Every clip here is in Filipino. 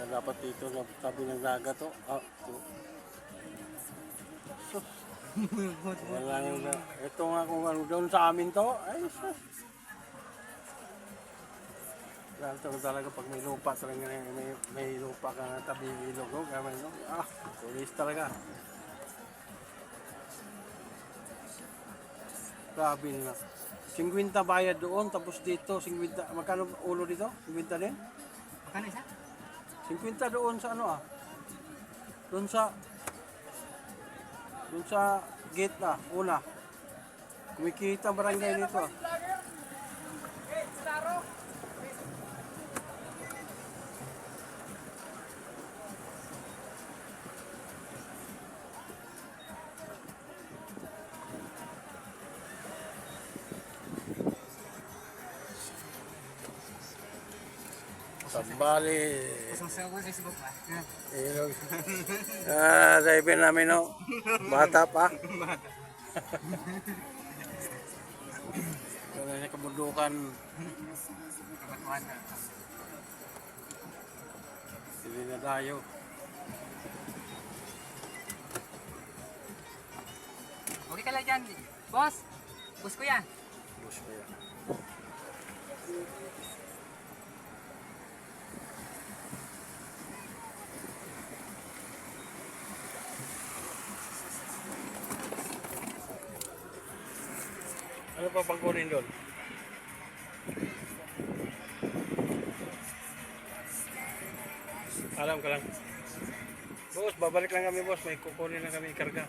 dapat dito na tabi ng dagat to. Sus. Wala yung ito nga kung ano doon sa amin to. Ay sus. Ganito talaga pag may lupa talaga may lupa ka na tabi ilog no. Gamay no. Tulis talaga. Grabe na. 50 bayad doon, tapos dito, 50, magkano ulo dito? 50 din? Magkano isa? 50 doon sa ano doon sa gate una. Kumikita barangay dito Sambali. Susawa sa Facebook pa. Ilog. Driver namin no. Bata pa. Kaya sa kabundukan. Kabatuan na. Hindi na tayo. Okay ka lang dyan. Boss! Boss ko yan. Bus ko yan. Ano pa pang kunin doon? Alam ka lang. Boss, babalik lang kami boss. May kukunin lang kami ikarga.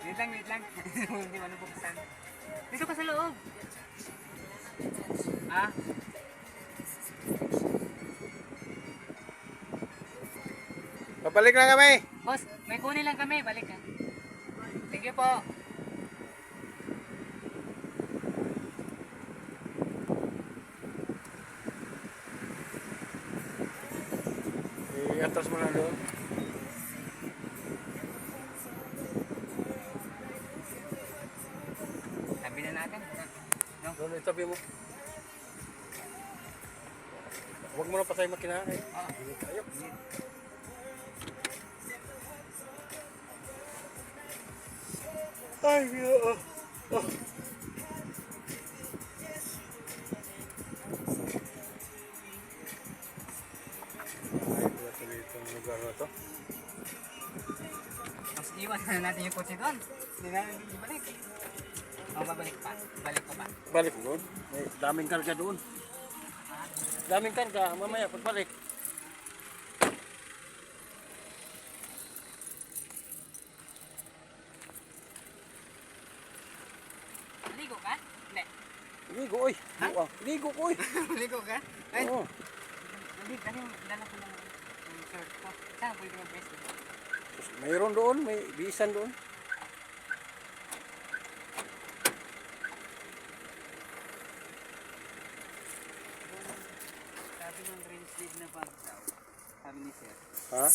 Wait lang. Hindi mo nabuksan. Dito ka sa loob. Babalik lang kami. Boss, may kunin lang kami. Balik ka. Thank you po. Atras mo na doon. Tabi na natin. No? Doon, itabi mo. Huwag mo na patay makina. Ayaw. Ay, itong lugar na to. Tapos iwan na natin yung kotse doon. Hindi na natin ibalik. Babalik pa. Balik ko pa. Balik doon. May daming karga doon. Daming karga. Mamaya pagbalik. Ligo ka? Hindi. Ligo, oy. Ligo ko, oy. Ligo ka? Ay. Oo. Hindi, kasi dala ko lang yung shirt ko. Saan pwede mag-press ko? Mayroon doon. May bisan doon. Sabi ng green sleeve na bag daw. Sabi ni sir. Ha?